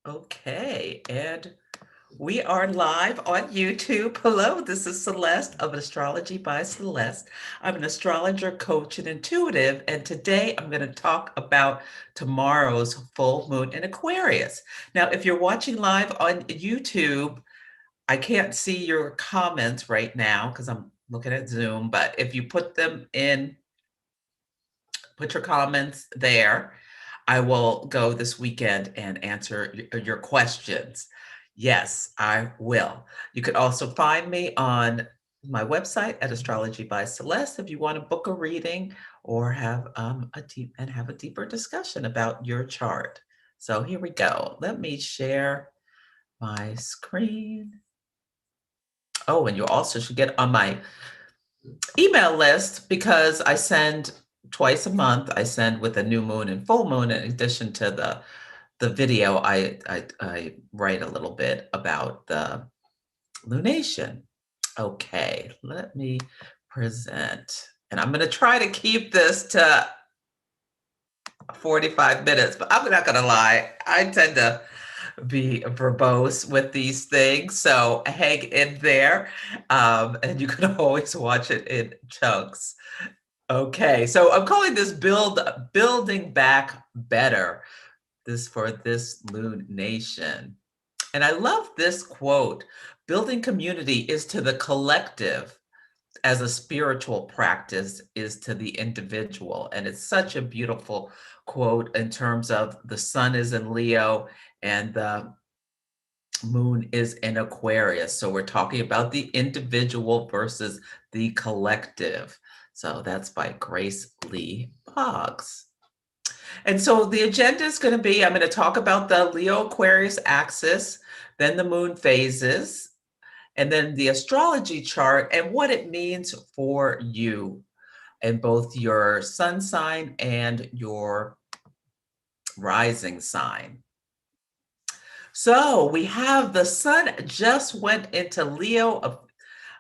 Okay, and we are live on YouTube. Hello, this is Celeste of Astrology by Celeste. I'm an astrologer, coach, and intuitive, and today I'm going to talk about tomorrow's full moon in Aquarius. Now, if you're watching live on YouTube, I can't see your comments right now because I'm looking at Zoom, but if you put them in, put your comments there. I will go this weekend and answer your questions. Yes, I will. You could also find me on my website at Astrology by Celeste if you want to book a reading or have have a deeper discussion about your chart. So here we go. Let me share my screen. Oh, and you also should get on my email list because I send twice a month. I send with a new moon and full moon in addition to the video. I write a little bit about the lunation. Okay, let me present. And I'm going to try to keep this to 45 minutes, but I'm not going to lie. I tend to be verbose with these things. So hang in there. And you can always watch it in chunks. Okay, so I'm calling this building back better. This for this lunation. And I love this quote. Building community is to the collective as a spiritual practice is to the individual. And it's such a beautiful quote in terms of the sun is in Leo and the moon is in Aquarius. So we're talking about the individual versus the collective. So that's by Grace Lee Boggs. And so the agenda is going to be, I'm going to talk about the Leo Aquarius axis, then the moon phases, and then the astrology chart and what it means for you in both your sun sign and your rising sign. So we have the sun just went into Leo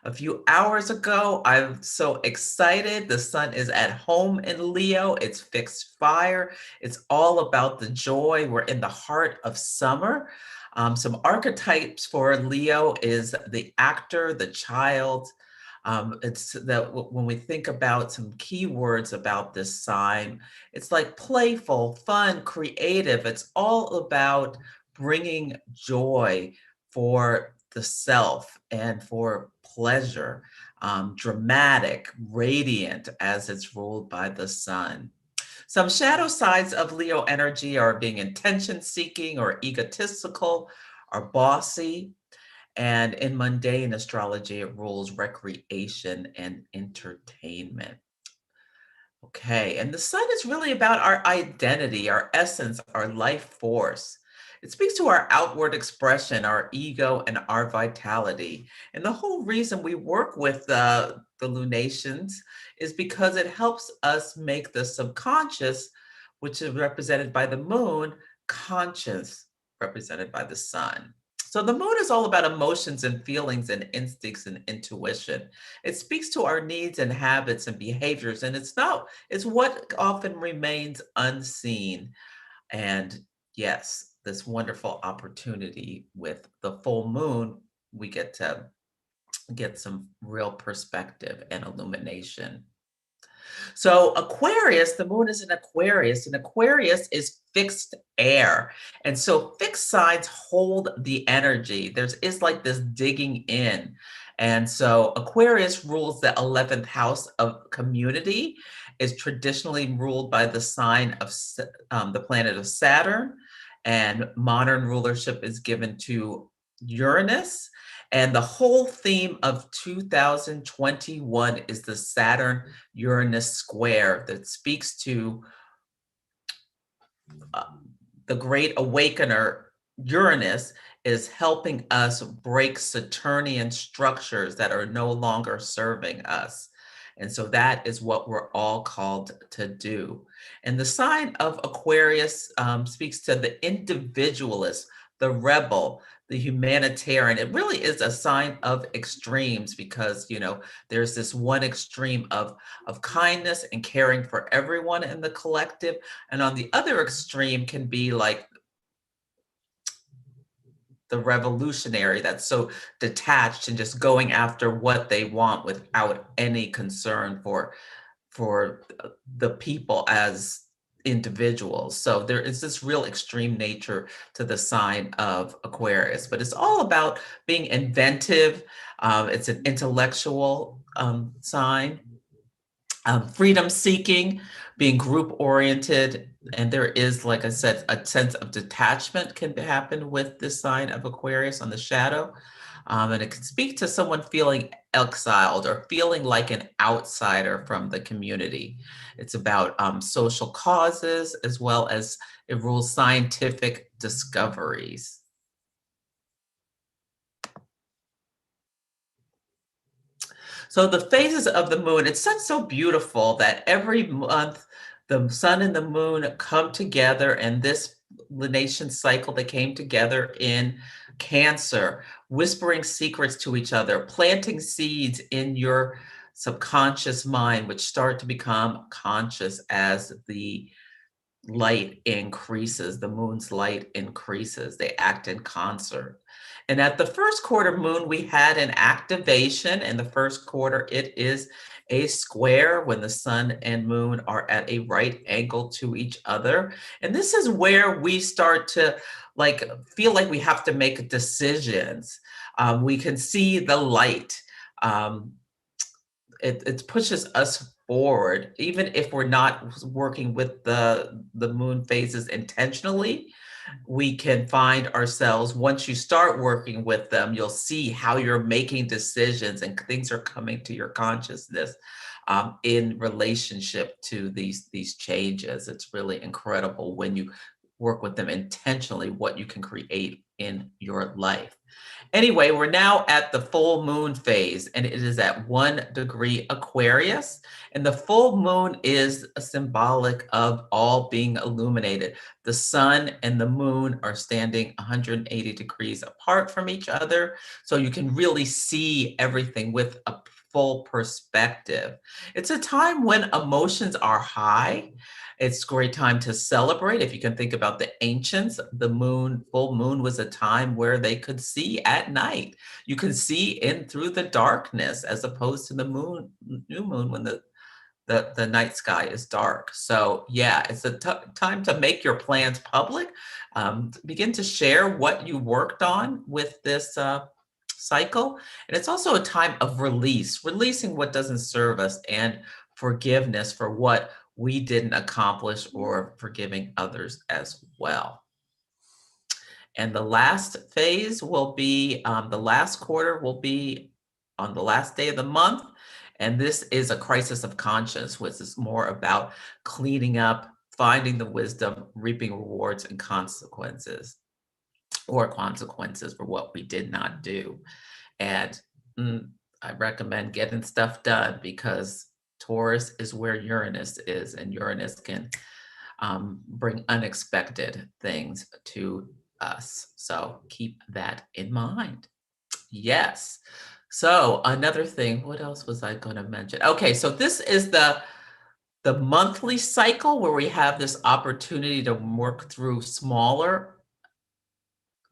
a few hours ago. I'm so excited. The sun is at home in Leo. It's fixed fire. It's all about the joy. We're in the heart of summer. Some archetypes for Leo is the actor, the child. It's that when we think about some keywords about this sign, it's like playful, fun, creative. It's all about bringing joy for the self and for pleasure, dramatic, radiant as it's ruled by the sun. Some shadow sides of Leo energy are being attention seeking or egotistical or bossy. And in mundane astrology, it rules recreation and entertainment. Okay, and the sun is really about our identity, our essence, our life force. It speaks to our outward expression, our ego, and our vitality. And the whole reason we work with the lunations is because it helps us make the subconscious, which is represented by the moon, conscious, represented by the sun. So the moon is all about emotions and feelings and instincts and intuition. It speaks to our needs and habits and behaviors, and it's what often remains unseen. And yes, this wonderful opportunity with the full moon, we get to get some real perspective and illumination. So Aquarius, the moon is in Aquarius, and Aquarius is fixed air. And so fixed signs hold the energy. Is like this digging in. And so Aquarius rules the 11th house of community, is traditionally ruled by the sign of the planet of Saturn, and modern rulership is given to Uranus. And the whole theme of 2021 is the Saturn Uranus square that speaks to uh, the great awakener. Uranus is helping us break Saturnian structures that are no longer serving us. And so that is what we're all called to do. And the sign of Aquarius speaks to the individualist, the rebel, the humanitarian. It really is a sign of extremes because, there's this one extreme of kindness and caring for everyone in the collective. And on the other extreme can be like the revolutionary that's so detached and just going after what they want without any concern for the people as individuals. So there is this real extreme nature to the sign of Aquarius, but it's all about being inventive. It's an intellectual sign, freedom seeking, being group oriented. And there is, like I said, a sense of detachment can happen with this sign of Aquarius on the shadow. And it can speak to someone feeling exiled or feeling like an outsider from the community. It's about social causes as well as it rules scientific discoveries. So the phases of the moon, it's such so beautiful that every month the sun and the moon come together, and this lunation cycle they came together in Cancer, whispering secrets to each other, planting seeds in your subconscious mind, which start to become conscious as the light increases, the moon's light increases. They act in concert. And at the first quarter moon, we had an activation. In the first quarter, it is a square when the sun and moon are at a right angle to each other. And this is where we start to like feel like we have to make decisions. We can see the light. Um, it pushes us forward, even if we're not working with the moon phases intentionally. We can find ourselves, once you start working with them, you'll see how you're making decisions and things are coming to your consciousness in relationship to these changes. It's really incredible when you work with them intentionally, what you can create in your life. Anyway, we're now at the full moon phase, and it is at 1 degree Aquarius. And the full moon is a symbolic of all being illuminated. The sun and the moon are standing 180 degrees apart from each other, so you can really see everything with a full perspective. It's a time when emotions are high. It's a great time to celebrate. If you can think about the ancients, the moon, full moon was a time where they could see at night. You could see in through the darkness as opposed to the moon, new moon when the night sky is dark. So yeah, it's a time to make your plans public. Begin to share what you worked on with this cycle. And it's also a time of release, releasing what doesn't serve us and forgiveness for what we didn't accomplish or forgiving others as well. And the last phase will be, the last quarter will be on the last day of the month. And this is a crisis of conscience, which is more about cleaning up, finding the wisdom, reaping rewards and consequences, or consequences for what we did not do. And I recommend getting stuff done because Taurus is where Uranus is, and Uranus can bring unexpected things to us. So keep that in mind. Yes. So another thing, what else was I going to mention? Okay, so this is the monthly cycle where we have this opportunity to work through smaller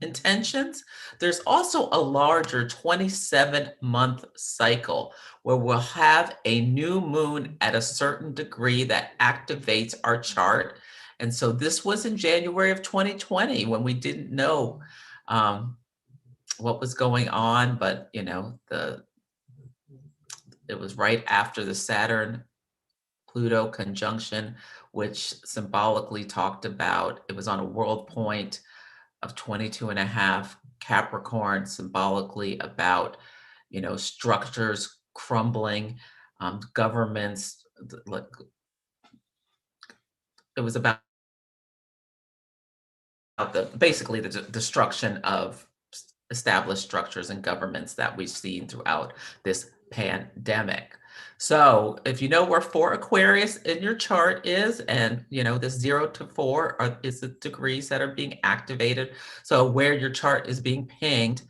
intentions. There's also a larger 27-month cycle where we'll have a new moon at a certain degree that activates our chart. And so this was in January of 2020 when we didn't know what was going on, but you know, it was right after the Saturn Pluto conjunction, which symbolically talked about, it was on a world point of 22 and a half, Capricorn, symbolically about, you know, structures crumbling, governments, like it was about basically the destruction of established structures and governments that we've seen throughout this pandemic. So if you know where 4 Aquarius in your chart is, and you know this 0 to 4 is the degrees that are being activated. So where your chart is being pinged,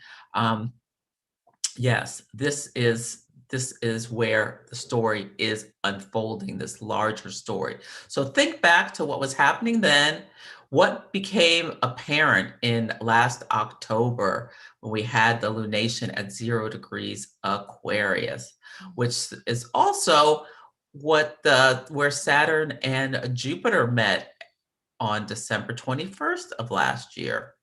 yes, this is this is where the story is unfolding, this larger story. So think back to what was happening then, what became apparent in last October when we had the lunation at 0 degrees Aquarius, which is also where Saturn and Jupiter met on December 21st of last year.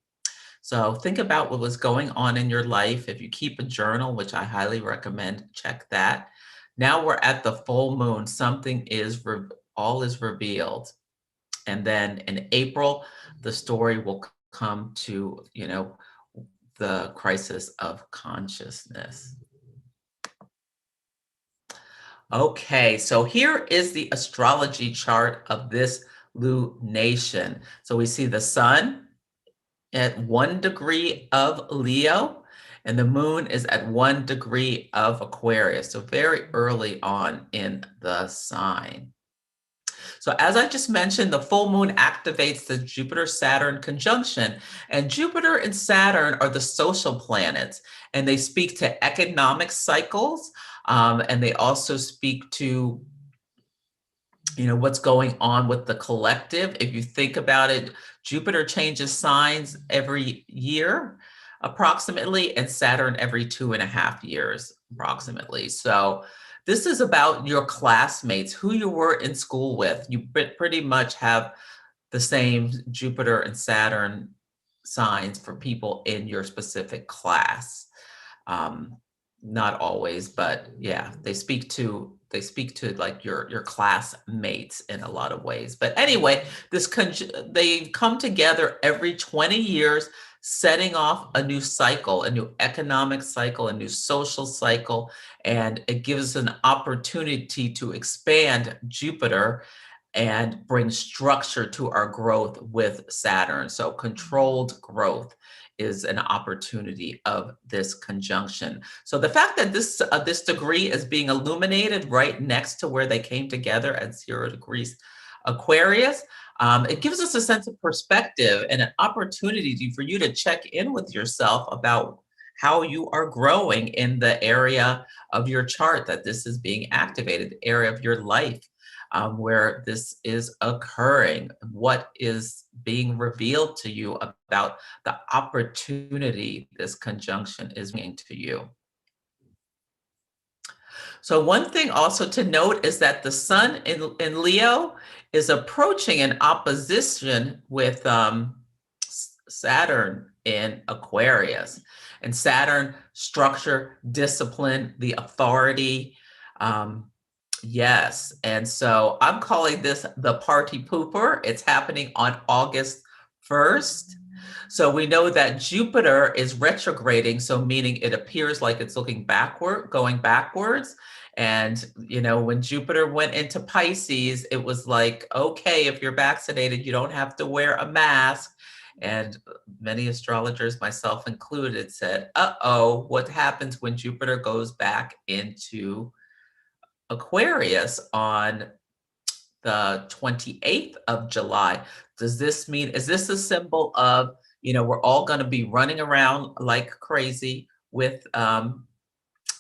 So think about what was going on in your life. If you keep a journal, which I highly recommend, check that. Now we're at the full moon. Something is all is revealed. And then in April, the story will come to, the crisis of consciousness. Okay, so here is the astrology chart of this lunation. So we see the sun at 1 degree of Leo, and the moon is at 1 degree of Aquarius. So very early on in the sign. So as I just mentioned, the full moon activates the Jupiter-Saturn conjunction, and Jupiter and Saturn are the social planets, and they speak to economic cycles, and they also speak to what's going on with the collective. If you think about it, Jupiter changes signs every year approximately, and Saturn every 2.5 years approximately. So this is about your classmates, who you were in school with. You pretty much have the same Jupiter and Saturn signs for people in your specific class. Um, Not always, but yeah, they speak to like your classmates in a lot of ways. But anyway, they come together every 20 years, setting off a new cycle, a new economic cycle, a new social cycle, and it gives an opportunity to expand Jupiter and bring structure to our growth with Saturn. So controlled growth is an opportunity of this conjunction. So the fact that this degree is being illuminated right next to where they came together at 0 degrees Aquarius, it gives us a sense of perspective and an opportunity for you to check in with yourself about how you are growing in the area of your chart that this is being activated, the area of your life where this is occurring, what is being revealed to you about the opportunity this conjunction is bringing to you. So one thing also to note is that the sun in Leo is approaching an opposition with Saturn in Aquarius. And Saturn, structure, discipline, the authority. Yes. And so I'm calling this the party pooper. It's happening on August 1st. So we know that Jupiter is retrograding, so meaning it appears like it's going backwards. And, when Jupiter went into Pisces, it was like, okay, if you're vaccinated, you don't have to wear a mask. And many astrologers, myself included, said, uh-oh, what happens when Jupiter goes back into Aquarius on the 28th of July? Does this mean, is this a symbol of, we're all going to be running around like crazy with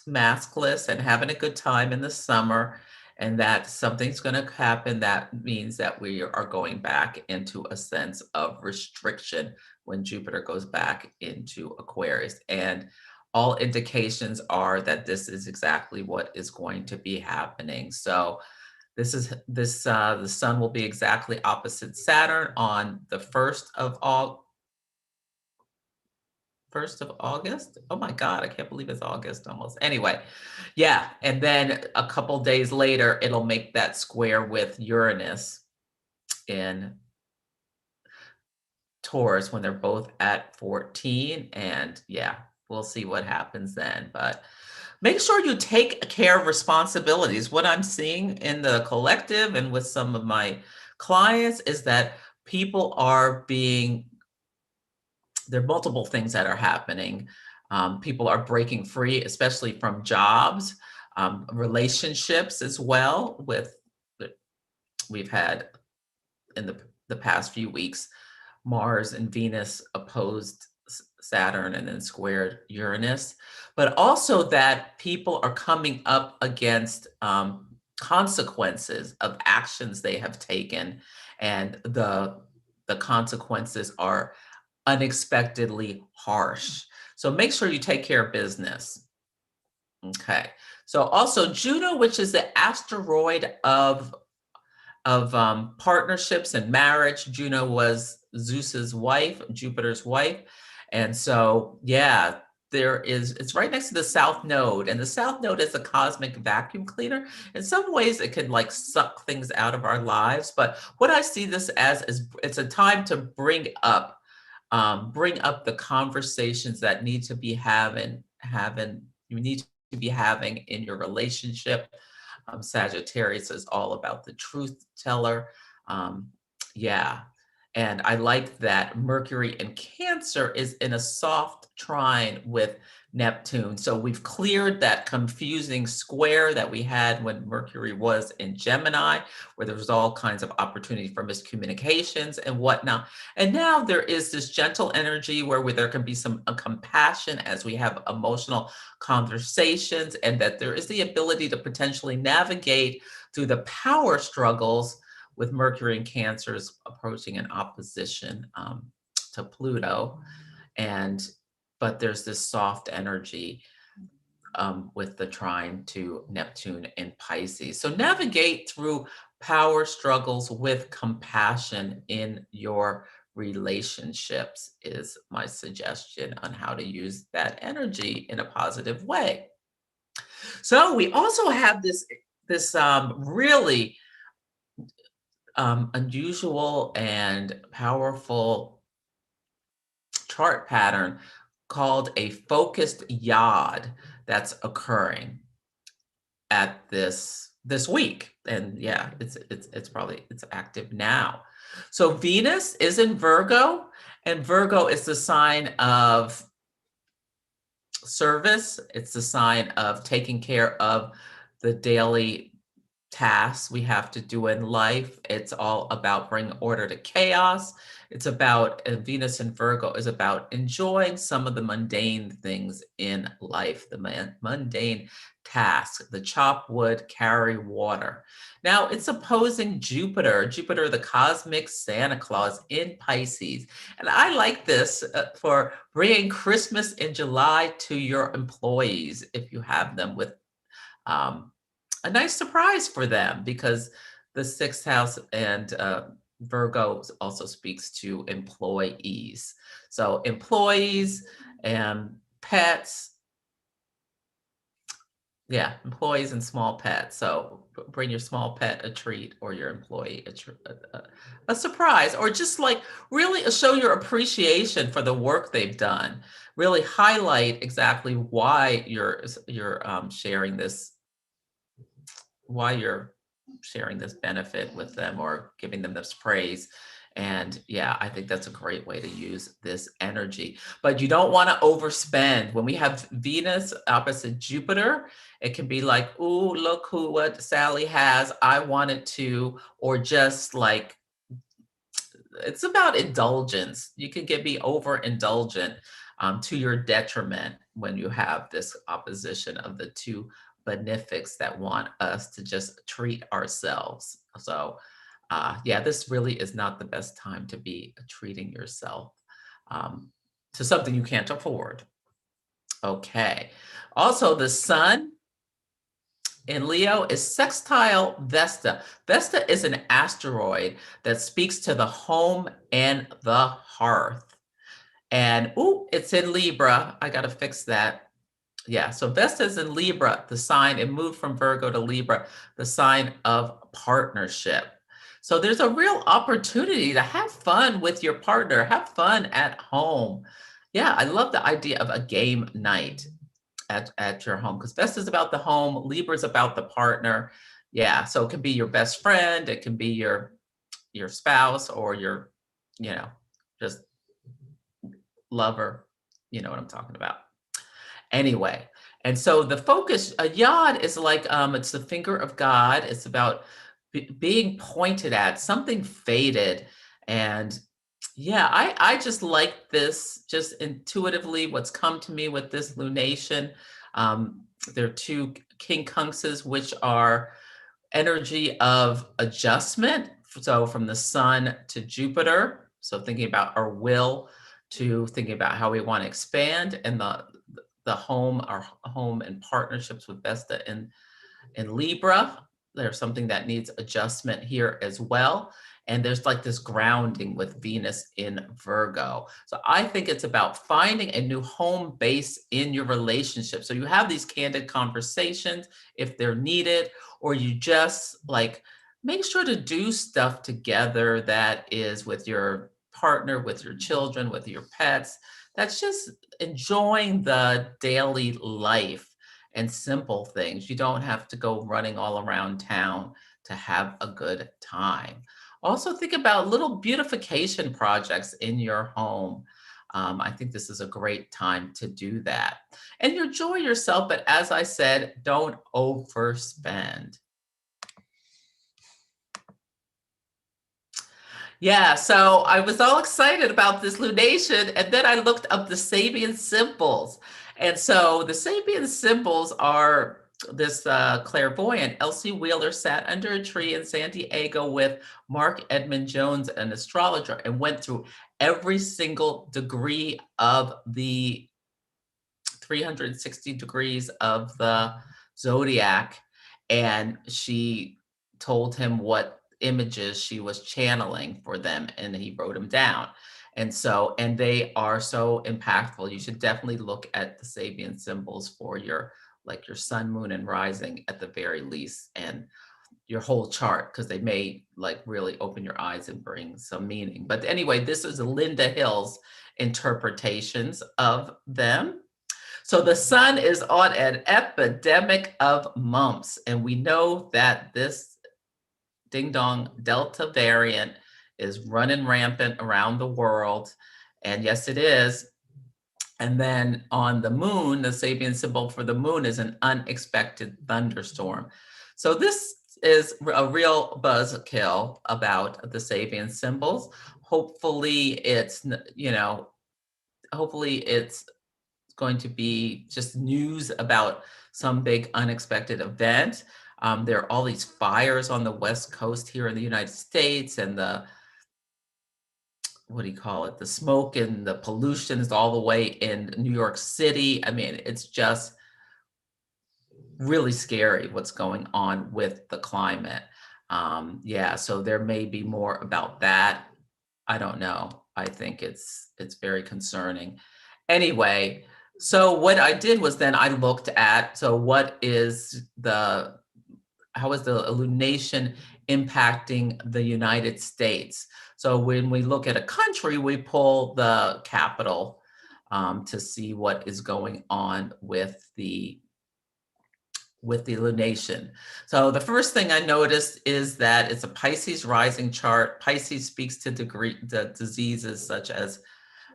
maskless and having a good time in the summer, and that something's going to happen that means that we are going back into a sense of restriction when Jupiter goes back into Aquarius? And all indications are that this is exactly what is going to be happening. So the sun will be exactly opposite Saturn on the 1st of August. Oh my God, I can't believe it's August almost. Anyway, yeah. And then a couple days later, it'll make that square with Uranus in Taurus when they're both at 14. And yeah, we'll see what happens then. But make sure you take care of responsibilities. What I'm seeing in the collective and with some of my clients is that people there are multiple things that are happening. People are breaking free, especially from jobs, relationships as well. We've had in the past few weeks, Mars and Venus opposed Saturn and then squared Uranus, but also that people are coming up against consequences of actions they have taken, and the consequences are unexpectedly harsh. So make sure you take care of business. Okay. So also Juno, which is the asteroid of partnerships and marriage. Juno was Zeus's wife, Jupiter's wife. And so, yeah, it's right next to the South Node. And the South Node is a cosmic vacuum cleaner. In some ways, it can like suck things out of our lives. But what I see this as is it's a time to bring up the conversations that need to be you need to be having in your relationship. Sagittarius is all about the truth teller. Um, yeah. And I like that Mercury in Cancer is in a soft trine with Neptune. So we've cleared that confusing square that we had when Mercury was in Gemini, where there was all kinds of opportunity for miscommunications and whatnot. And now there is this gentle energy where there can be some compassion as we have emotional conversations, and that there is the ability to potentially navigate through the power struggles with Mercury and Cancers approaching an opposition to Pluto. But there's this soft energy with the trine to Neptune in Pisces. So navigate through power struggles with compassion in your relationships is my suggestion on how to use that energy in a positive way. So we also have this really unusual and powerful chart pattern called a focused yod that's occurring at this week. And yeah, it's active now. So Venus is in Virgo, and Virgo is the sign of service. It's the sign of taking care of the daily tasks we have to do in life. It's all about bringing order to chaos. It's about, Venus in Virgo is about enjoying some of the mundane things in life, the mundane tasks, the chop wood, carry water. Now it's opposing Jupiter, the cosmic Santa Claus in Pisces. And I like this for bringing Christmas in July to your employees if you have them with a nice surprise for them, because the sixth house and Virgo also speaks to employees. So employees and pets, yeah, employees and small pets. So bring your small pet a treat, or your employee a surprise, or just like really show your appreciation for the work they've done. Really highlight exactly why you're sharing this, why you're sharing this benefit with them or giving them this praise. And yeah, I think that's a great way to use this energy. But you don't want to overspend. When we have Venus opposite Jupiter, it can be like, ooh, look what Sally has. I want it to, or just like, it's about indulgence. You can be overindulgent to your detriment when you have this opposition of the two benefics that want us to just treat ourselves. So yeah, this really is not the best time to be treating yourself to something you can't afford. Okay. Also, the sun in Leo is sextile Vesta. Vesta is an asteroid that speaks to the home and the hearth. And it's in Libra. I got to fix that. Yeah, so Vesta is in Libra, the sign. It moved from Virgo to Libra, the sign of partnership. So there's a real opportunity to have fun with your partner, have fun at home. Yeah, I love the idea of a game night at your home, because Vesta is about the home, Libra is about the partner. Yeah, so it can be your best friend, it can be your spouse, or your, just lover. You know what I'm talking about. Anyway, and so the focus, a yod is like, it's the finger of God. It's about being pointed at, something faded, and Yeah, I just like this just intuitively what's come to me with this lunation. Um, there are two quincunxes, which are energy of adjustment. So from the sun to Jupiter. So thinking about our will to thinking about how we want to expand, and the home, our home and partnerships with Vesta in Libra. There's something that needs adjustment here as well. And there's like this grounding with Venus in Virgo. So I think it's about finding a new home base in your relationship. So you have these candid conversations if they're needed, or you just like make sure to do stuff together that is with your partner, with your children, with your pets. That's just enjoying the daily life and simple things. You don't have to go running all around town to have a good time. Also, think about little beautification projects in your home. I think this is a great time to do that. And you enjoy yourself, but as I said, don't overspend. Yeah, so I was all excited about this lunation, and then I looked up the Sabian symbols. And so the Sabian symbols are this clairvoyant. Elsie Wheeler sat under a tree in San Diego with Mark Edmund Jones, an astrologer, and went through every single degree of the 360 degrees of the zodiac. And she told him what images she was channeling for them, and he wrote them down. And so, and they are so impactful. You should definitely look at the Sabian symbols for your, like your sun, moon, and rising at the very least, and your whole chart, because they may like really open your eyes and bring some meaning. But anyway, this is Linda Hill's interpretations of them. So the sun is on an epidemic of mumps, and we know that this ding dong Delta variant is running rampant around the world. And yes, it is. And then on the moon, the Sabian symbol for the moon is an unexpected thunderstorm. So this is a real buzzkill about the Sabian symbols. Hopefully it's, hopefully it's going to be just news about some big unexpected event. There are all these fires on the West Coast here in the United States, and the, what do you call it? The smoke and the pollution is all the way in New York City. I mean, it's just really scary what's going on with the climate. Yeah, so there may be more about that. I don't know. I think it's very concerning. Anyway, so what I did was then I looked at, so what is the, how is the illumination impacting the United States? So when we look at a country, we pull the capital to see what is going on with the lunation. So the first thing I noticed is that it's a Pisces rising chart. Pisces speaks to the diseases such as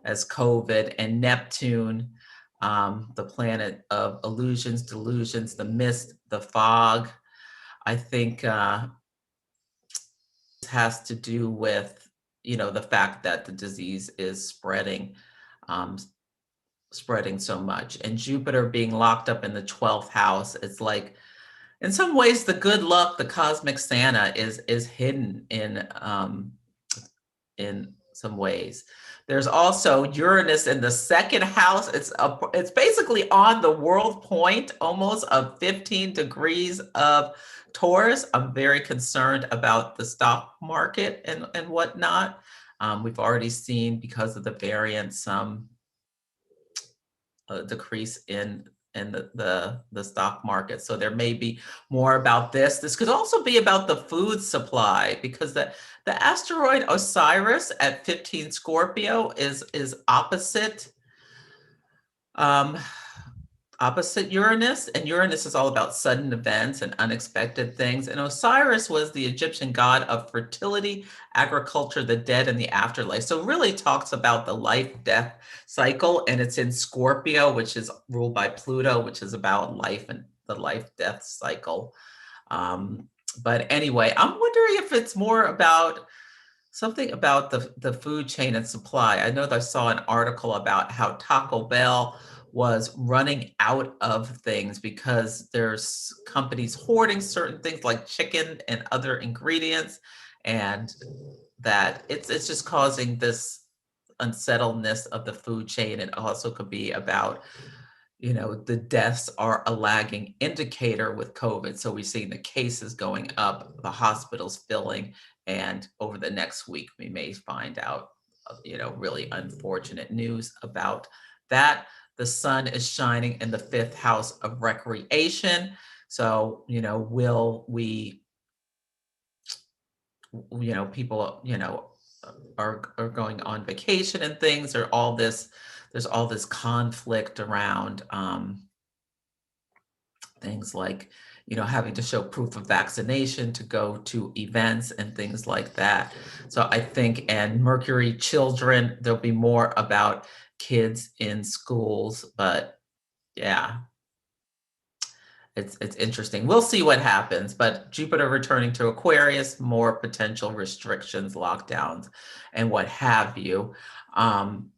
COVID, and Neptune, the planet of illusions, delusions, the mist, the fog. I think this has to do with, the fact that the disease is um, spreading so much. And Jupiter being locked up in the 12th house, it's like, in some ways, the good luck, the cosmic Santa is hidden in some ways. There's also Uranus in the second house. It's basically on the world point, almost of 15 degrees of Taurus. I'm very concerned about the stock market and whatnot. We've already seen, because of the variant, some decrease in the stock market. So there may be more about this. This could also be about the food supply, because the asteroid Osiris at 15 Scorpio is um, opposite Uranus, and Uranus is all about sudden events and unexpected things. And Osiris was the Egyptian god of fertility, agriculture, the dead, and the afterlife. So it really talks about the life-death cycle, and it's in Scorpio, which is ruled by Pluto, which is about life and the life-death cycle. But anyway, I'm wondering if it's more about something about the food chain and supply. I know that I saw an article about how Taco Bell was running out of things because there's companies hoarding certain things like chicken and other ingredients, and that it's just causing this unsettledness of the food chain. It also could be about, the deaths are a lagging indicator with COVID. So we're seeing the cases going up, the hospitals filling, and over the next week, we may find out, really unfortunate news about that. The sun is shining in the fifth house of recreation. So, will we, people, are going on vacation and things, or all this, there's all this conflict around, things like, having to show proof of vaccination to go to events and things like that. So I think, and Mercury children, there'll be more about kids in schools, but yeah, it's interesting. We'll see what happens, but Jupiter returning to Aquarius, more potential restrictions, lockdowns, and what have you. Um,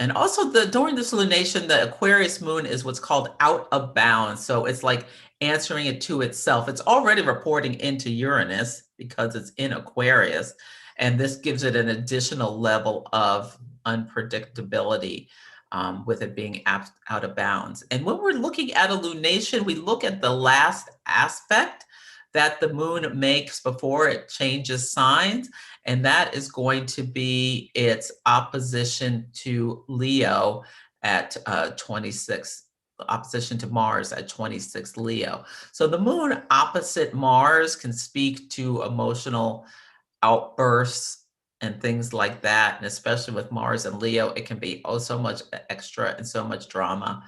And also during this lunation, the Aquarius moon is what's called out of bounds. So it's like answering it to itself. It's already reporting into Uranus because it's in Aquarius. And this gives it an additional level of unpredictability, with it being out of bounds. And when we're looking at a lunation, we look at the last aspect that the moon makes before it changes signs. And that is going to be its opposition to Leo at 26, opposition to Mars at 26 Leo. So the moon opposite Mars can speak to emotional outbursts and things like that. And especially with Mars and Leo, it can be oh so much extra and so much drama.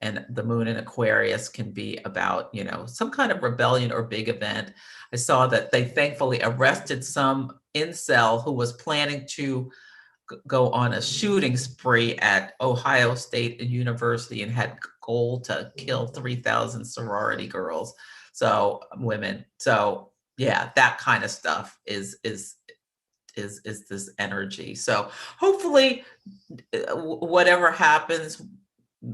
And the moon in Aquarius can be about, some kind of rebellion or big event. I saw that they thankfully arrested some incel who was planning to go on a shooting spree at Ohio State University and had goal to kill 3,000 sorority girls. So women. So yeah, that kind of stuff is this energy. So hopefully, whatever happens,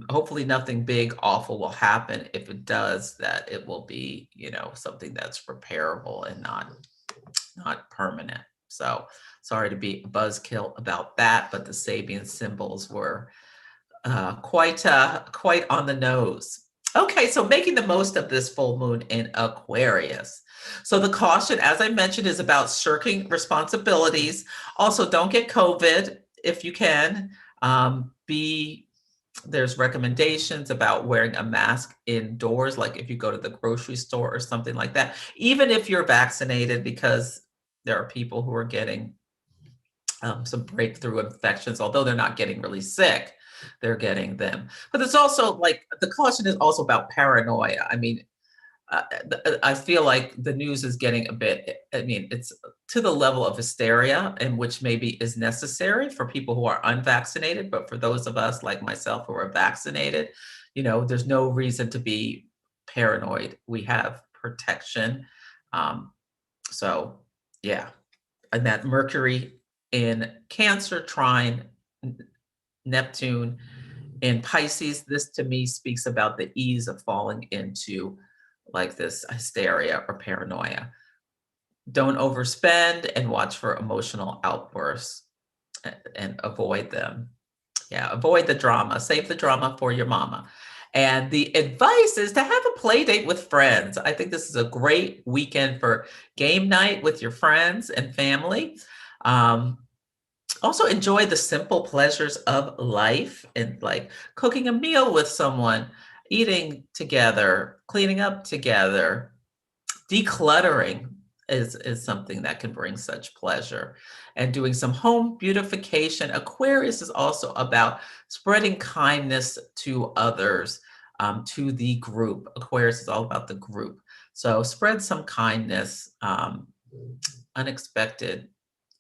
hopefully nothing big awful will happen. If it does, that it will be, something that's repairable and not permanent. So sorry to be a buzzkill about that, but the Sabian symbols were quite on the nose. Okay, so making the most of this full moon in Aquarius. So the caution, as I mentioned, is about shirking responsibilities. Also, don't get COVID if you can. Be There's recommendations about wearing a mask indoors, like if you go to the grocery store or something like that, even if you're vaccinated, because there are people who are getting some breakthrough infections, although they're not getting really sick, they're getting them. But it's also like the caution is also about paranoia. I mean, I feel like the news is getting a bit, I mean, it's to the level of hysteria, and which maybe is necessary for people who are unvaccinated. But for those of us like myself who are vaccinated, there's no reason to be paranoid. We have protection. Um, so, yeah. And that Mercury in Cancer trine Neptune in Pisces, this to me speaks about the ease of falling into like this hysteria or paranoia. Don't overspend and watch for emotional outbursts, and avoid them. Yeah, avoid the drama. Save the drama for your mama. And the advice is to have a play date with friends. I think this is a great weekend for game night with your friends and family. Um, Also enjoy the simple pleasures of life, and like cooking a meal with someone, eating together, cleaning up together, decluttering is something that can bring such pleasure, and doing some home beautification. Aquarius is also about spreading kindness to others, to the group. Aquarius is all about the group. So spread some kindness. Unexpected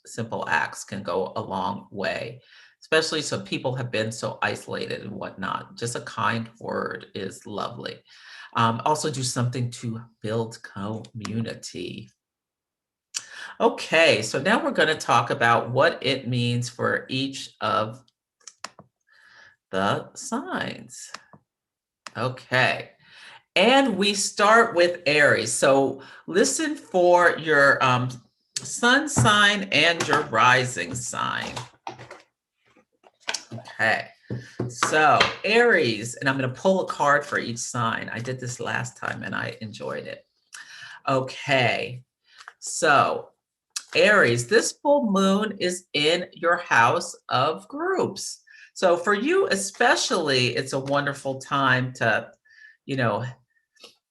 simple acts can go a long way, especially so people have been so isolated and whatnot. Just a kind word is lovely. Also do something to build community. Okay, so now we're going to talk about what it means for each of the signs. Okay. And we start with Aries. So listen for your sun sign and your rising sign. Okay. So Aries, and I'm going to pull a card for each sign. I did this last time and I enjoyed it. Okay. So Aries, this full moon is in your house of groups. So for you especially, it's a wonderful time to, you know,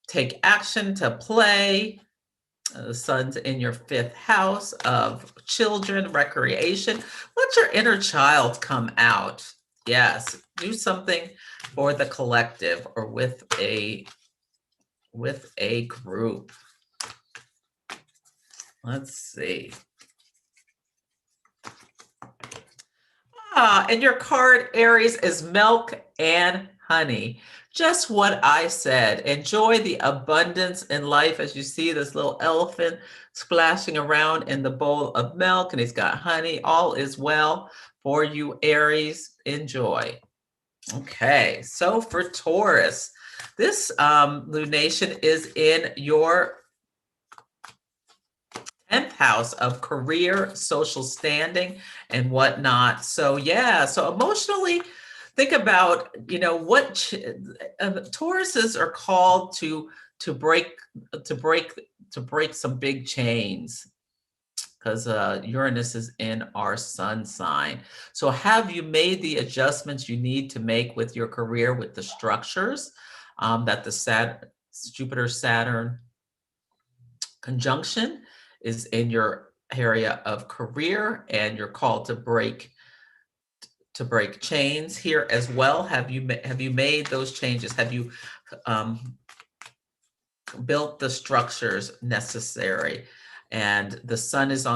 take action, to play. The sun's in your fifth house of children, recreation. Let your inner child come out. Yes, do something for the collective or with a group. Let's see. And your card, Aries, is milk and honey. Just what I said. Enjoy the abundance in life as you see this little elephant splashing around in the bowl of milk, and he's got honey. All is well for you, Aries. Enjoy. Okay, so for Taurus, this lunation is in your 10th house of career, social standing, and whatnot. So yeah, so emotionally, think about what Tauruses are called to break to break to break some big chains because Uranus is in our sun sign. So have you made the adjustments you need to make with your career, with the structures that the Jupiter Saturn conjunction is in your area of career, and you're called to break chains here as well. Have you made those changes? Have you built the structures necessary? And the sun is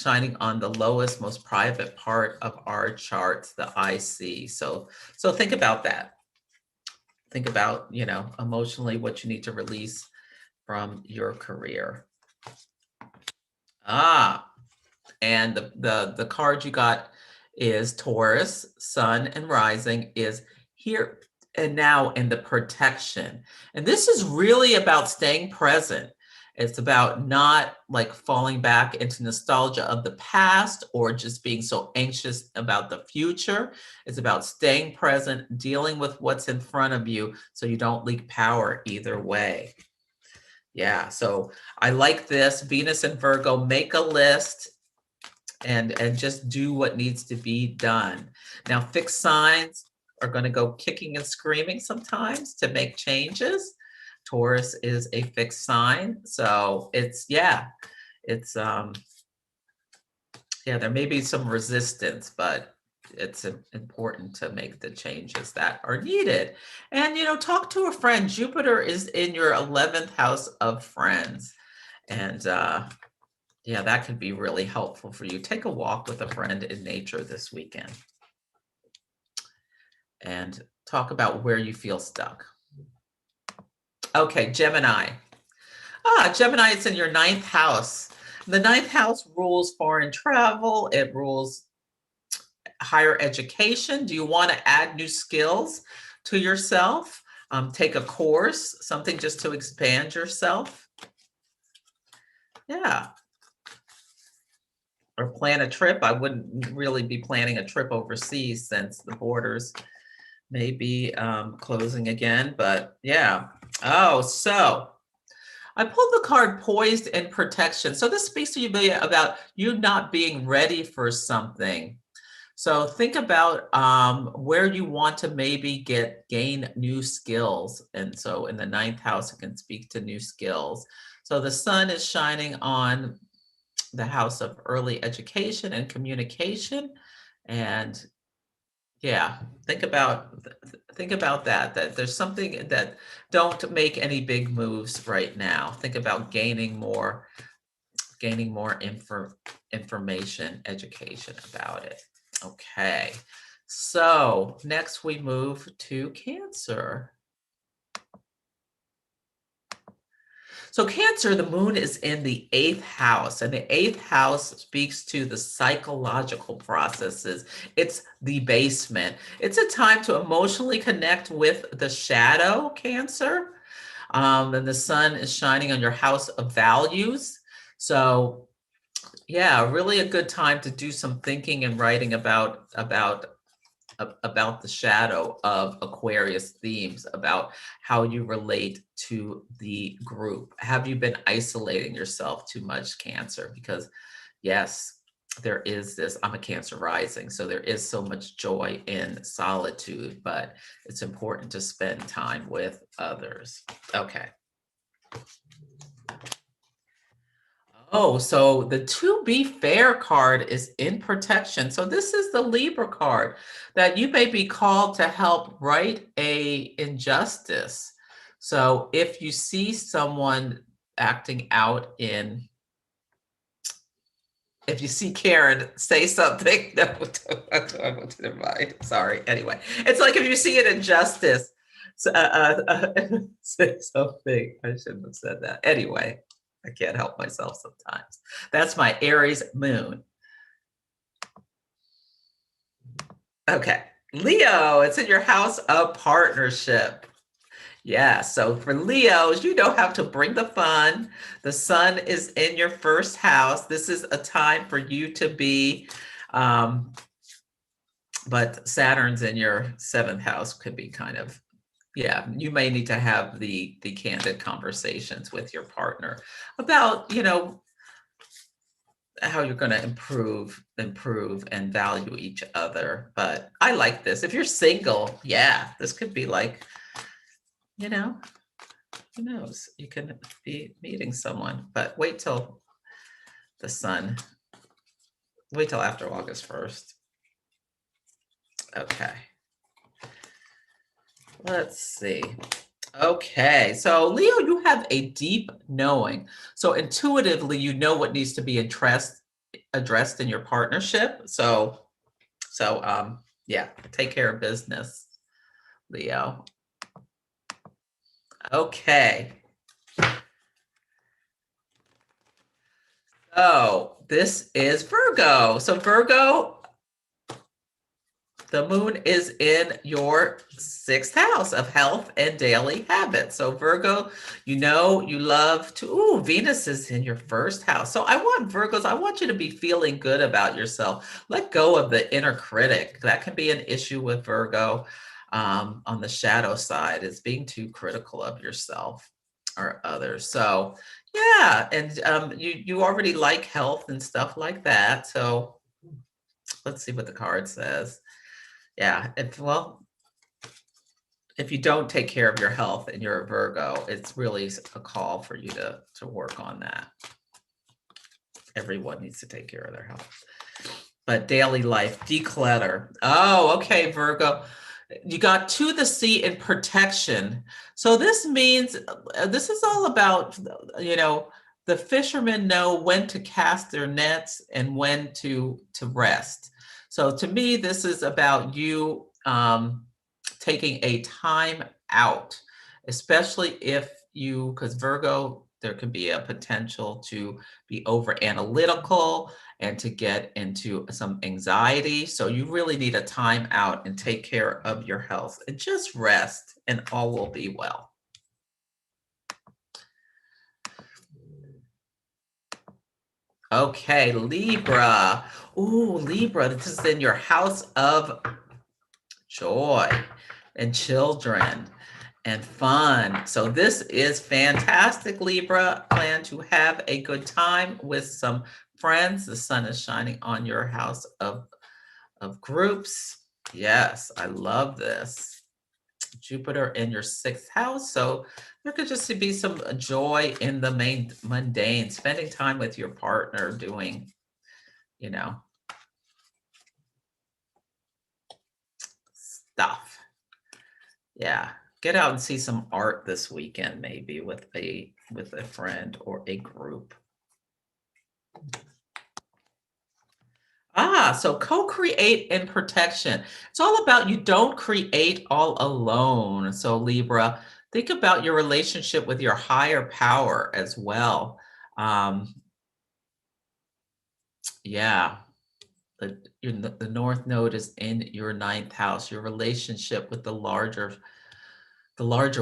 shining on the lowest, most private part of our charts, the IC. So think about that. Think about, emotionally what you need to release from your career. And the card you got is Taurus, Sun and Rising is here and now in the protection. And this is really about staying present. It's about not like falling back into nostalgia of the past or just being so anxious about the future. It's about staying present, dealing with what's in front of you so you don't leak power either way. Yeah, so I like this. Venus and Virgo, make a list and just do what needs to be done. Now, fixed signs are going to go kicking and screaming sometimes to make changes. Taurus is a fixed sign, so there may be some resistance, but it's important to make the changes that are needed. And talk to a friend. Jupiter is in your 11th house of friends, and that could be really helpful for you. Take a walk with a friend in nature this weekend and talk about where you feel stuck. Okay, Gemini. Gemini, it's in your 9th house. The 9th house rules foreign travel. It rules higher education. Do you want to add new skills to yourself? Take a course, something just to expand yourself. Yeah. Or plan a trip. I wouldn't really be planning a trip overseas since the borders may be closing again, but yeah. Oh, so I pulled the card Poised in Protection. So this speaks to you about you not being ready for something. So think about where you want to maybe gain new skills. And so in the 9th house, it can speak to new skills. So the sun is shining on the house of early education and communication. And yeah, think about that there's something that don't make any big moves right now. Think about gaining more information, education about it. Okay, so next we move to Cancer. So Cancer, the moon is in the 8th house, and the 8th house speaks to the psychological processes. It's the basement. It's a time to emotionally connect with the shadow, Cancer. And the sun is shining on your house of values. So yeah, really a good time to do some thinking and writing about the shadow of Aquarius themes, about how you relate to the group. Have you been isolating yourself too much, Cancer? Because yes, there is this, I'm a Cancer rising, so there is so much joy in solitude, but it's important to spend time with others. Okay. Oh, so the to be fair card is in protection. So this is the Libra card that you may be called to help right a injustice. So if you see someone acting out in, if you see Karen, say something. No, I went to their mind. Sorry. Anyway, it's like if you see an injustice, say something. I shouldn't have said that. Anyway, I can't help myself sometimes. That's my Aries moon. Okay. Leo, it's in your house of partnership. Yeah, so for Leos, you don't have to bring the fun. The sun is in your first house. This is a time for you to be, but Saturn's in your 7th house could be kind of, yeah, you may need to have the candid conversations with your partner about, how you're going to improve and value each other. But I like this. If you're single, yeah, this could be like, who knows? You can be meeting someone, but wait till after August 1st. Okay. Let's see. Okay, so Leo, you have a deep knowing. So intuitively, you know what needs to be addressed in your partnership. So yeah, take care of business, Leo. Okay. So this is Virgo. So Virgo, the moon is in your 6th house of health and daily habits. So Virgo, you love to, Venus is in your 1st house. So I want you to be feeling good about yourself. Let go of the inner critic. That can be an issue with Virgo on the shadow side, is being too critical of yourself or others. So yeah, and you already like health and stuff like that. So let's see what the card says. Yeah, if you don't take care of your health and you're a Virgo, it's really a call for you to work on that. Everyone needs to take care of their health. But daily life, declutter. Oh, okay, Virgo. You got to the sea in protection. So this means this is all about, the fishermen know when to cast their nets and when to rest. So to me, this is about you taking a time out, especially because Virgo, there could be a potential to be over analytical and to get into some anxiety. So you really need a time out and take care of your health and just rest, and all will be well. Okay, Libra. Ooh, Libra, this is in your house of joy and children and fun. So this is fantastic, Libra. Plan to have a good time with some friends. The sun is shining on your house of groups. Yes, I love this. Jupiter in your 6th house. So there could just be some joy in the mundane, spending time with your partner, doing, stuff. Yeah. Get out and see some art this weekend, maybe with a friend or a group. So co-create and protection. It's all about you don't create all alone. So Libra, Think about your relationship with your higher power as well. Um, yeah, the North Node is in your ninth house. Your relationship with the larger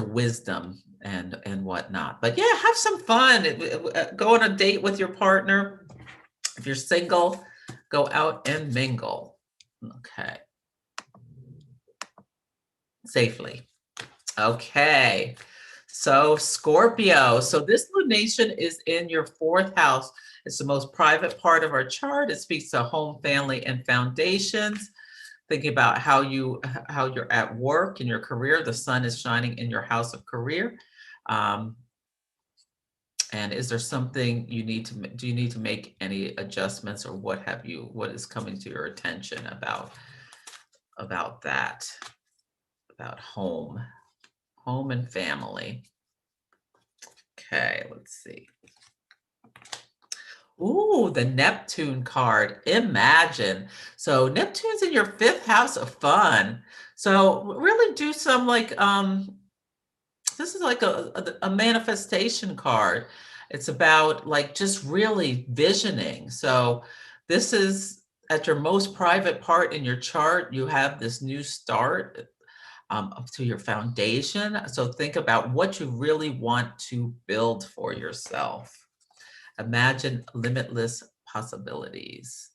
wisdom and whatnot. But yeah, have some fun. Go on a date with your partner. If you're single, go out and mingle. Okay, safely. Okay. So Scorpio. So this lunation is in your fourth house. It's the most private part of our chart. It speaks to home, family, and foundations. Thinking about how you're at work in your career. The sun is shining in your house of career. Um, and is there something do you need to make any adjustments, or what is coming to your attention about that, about home and family? Okay, let's see. Ooh, the Neptune card. Imagine. So Neptune's in your fifth house of fun. So really do some this is like a manifestation card. It's about like just really visioning. So this is at your most private part in your chart. You have this new start up to your foundation. So think about what you really want to build for yourself. Imagine limitless possibilities.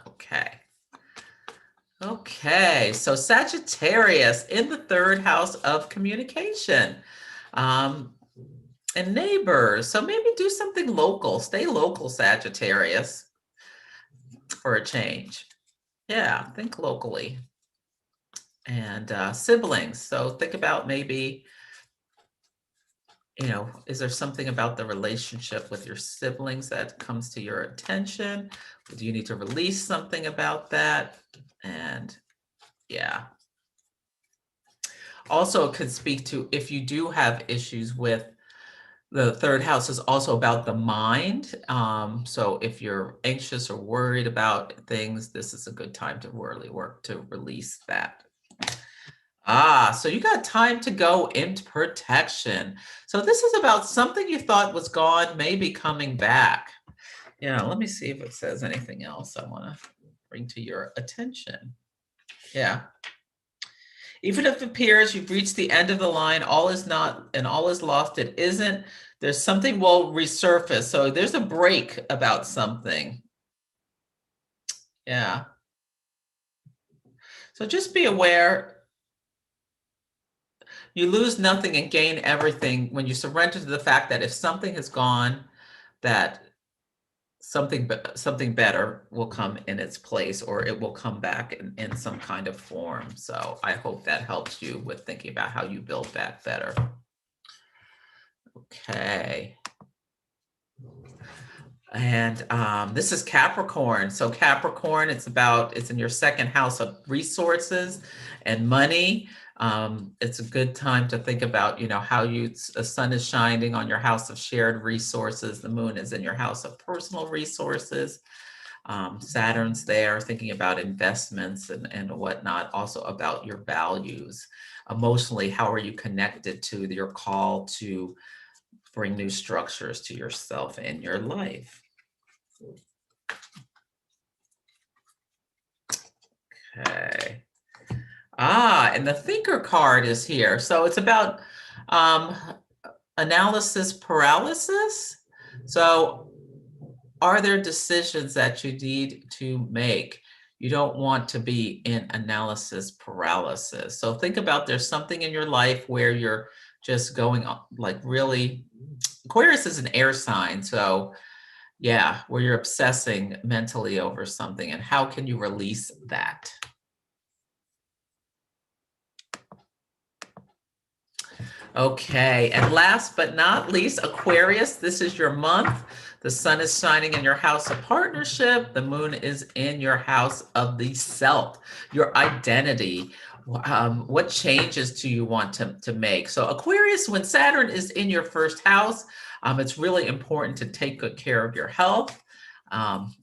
Okay. Okay, so Sagittarius in the third house of communication um, and neighbors. So maybe do something local. Stay local, Sagittarius, for a change. Yeah, think locally. And siblings. So think about maybe, is there something about the relationship with your siblings that comes to your attention? Do you need to release something about that? And yeah. Also, it could speak to if you do have issues with the third house is also about the mind. So if you're anxious or worried about things, this is a good time to really work to release that. So you got time to go into protection. So this is about something you thought was gone, maybe coming back. Yeah, let me see if it says anything else I want to bring to your attention. Yeah. Even if it appears you've reached the end of the line, all is not and all is lost, it isn't. There's something will resurface. So there's a break about something. Yeah. So just be aware. You lose nothing and gain everything when you surrender to the fact that if something has gone, that something better will come in its place, or it will come back in some kind of form. So I hope that helps you with thinking about how you build back better. Okay. And this is Capricorn. So Capricorn, it's in your second house of resources and money. It's a good time to think about, how the sun is shining on your house of shared resources. The moon is in your house of personal resources. Saturn's there, thinking about investments and whatnot, also about your values. Emotionally, how are you connected to your call to bring new structures to yourself and your life? Okay. And the thinker card is here. So it's about analysis paralysis. So are there decisions that you need to make? You don't want to be in analysis paralysis. So think about there's something in your life where you're just going like really, Aquarius is an air sign. So yeah, where you're obsessing mentally over something, and how can you release that? Okay, and last but not least, Aquarius, this is your month. The sun is shining in your house of partnership. The moon is in your house of the self, your identity. What changes do you want to make? So Aquarius, when Saturn is in your first house, it's really important to take good care of your health. Um,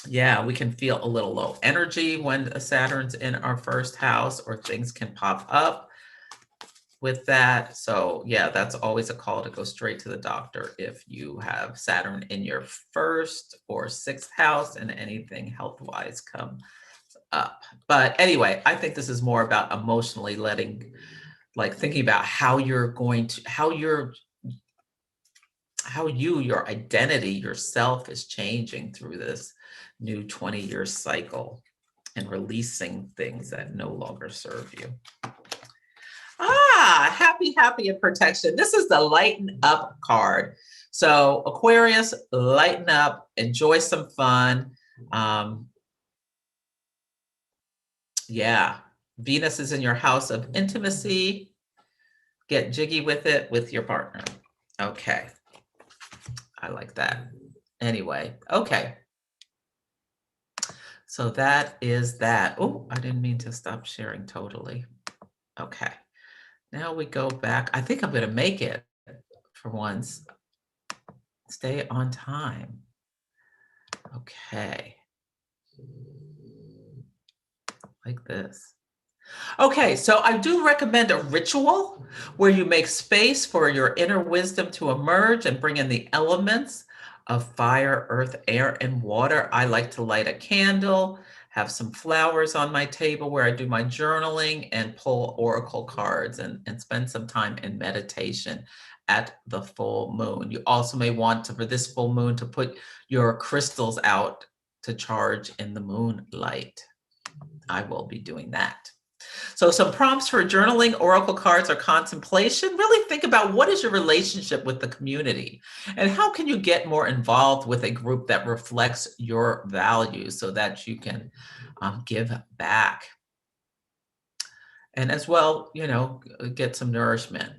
Yeah, we can feel a little low energy when Saturn's in our first house, or things can pop up with that. So yeah, that's always a call to go straight to the doctor if you have Saturn in your first or sixth house and anything health-wise comes up. But anyway, I think this is more about emotionally thinking about how you're going to, your identity, yourself is changing through this new 20-year cycle and releasing things that no longer serve you. Happy, happy, and protection. This is the lighten up card. So Aquarius, lighten up, enjoy some fun. Yeah, Venus is in your house of intimacy. Get jiggy with it with your partner. Okay, I like that. Anyway, okay. So that is that. Oh, I didn't mean to stop sharing totally. Okay, now we go back. I think I'm going to make it for once. Stay on time. Okay. Like this. Okay, so I do recommend a ritual where you make space for your inner wisdom to emerge and bring in the elements of fire, earth, air, and water. I like to light a candle, have some flowers on my table where I do my journaling and pull oracle cards and spend some time in meditation at the full moon. You also may want to, for this full moon, to put your crystals out to charge in the moonlight. I will be doing that. So some prompts for journaling, oracle cards, or contemplation. Really think about what is your relationship with the community and how can you get more involved with a group that reflects your values so that you can give back. And as well, get some nourishment.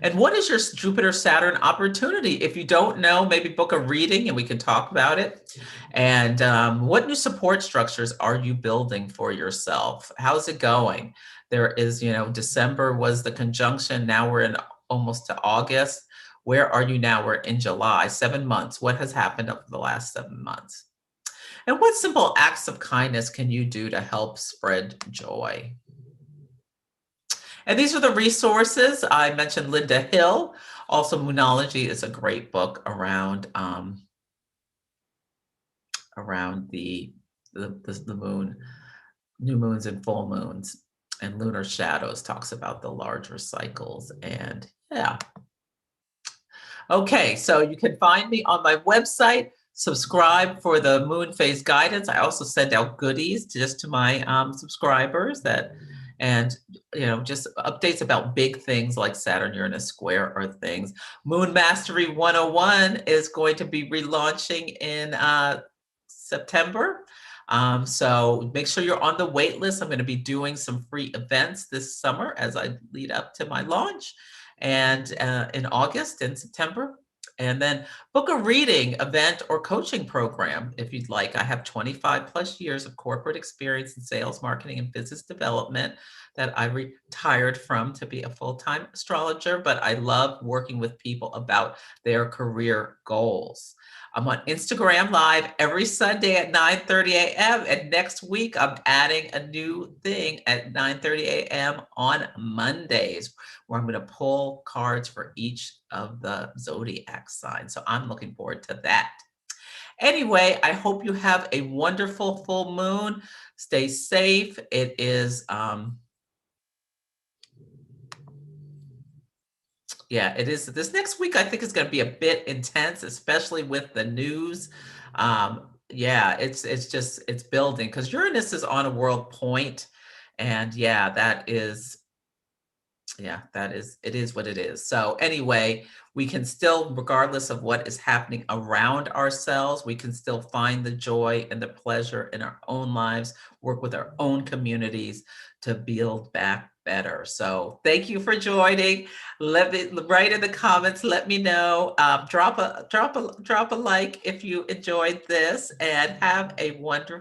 And what is your Jupiter-Saturn opportunity? If you don't know, maybe book a reading and we can talk about it. And what new support structures are you building for yourself? How's it going? There is, December was the conjunction. Now we're in almost to August. Where are you now? We're in July, 7 months. What has happened over the last 7 months? And what simple acts of kindness can you do to help spread joy? And these are the resources. I mentioned Linda Hill. Also, Moonology is a great book around the moon, new moons and full moons, and lunar shadows. Talks about the larger cycles. And yeah. Okay, so you can find me on my website. Subscribe for the moon phase guidance. I also send out goodies just to my subscribers and just updates about big things like Saturn Uranus square or things. Moon Mastery 101 is going to be relaunching in September. So make sure you're on the wait list. I'm going to be doing some free events this summer as I lead up to my launch, and in August and September. And then book a reading, event, or coaching program if you'd like. I have 25 plus years of corporate experience in sales, marketing, and business development that I retired from to be a full-time astrologer, but I love working with people about their career goals. I'm on Instagram Live every Sunday at 9:30 a.m. And next week, I'm adding a new thing at 9:30 a.m. on Mondays, where I'm going to pull cards for each of the zodiac signs. So I'm looking forward to that. Anyway, I hope you have a wonderful full moon. Stay safe. It is, yeah, it is. This next week, I think, is going to be a bit intense, especially with the news. Yeah, it's building because Uranus is on a world point, and yeah, it is what it is. So anyway, we can still, regardless of what is happening around ourselves, we can still find the joy and the pleasure in our own lives, work with our own communities to build back better. So thank you for joining. Let me write in the comments. Let me know. Drop a like if you enjoyed this, and have a wonderful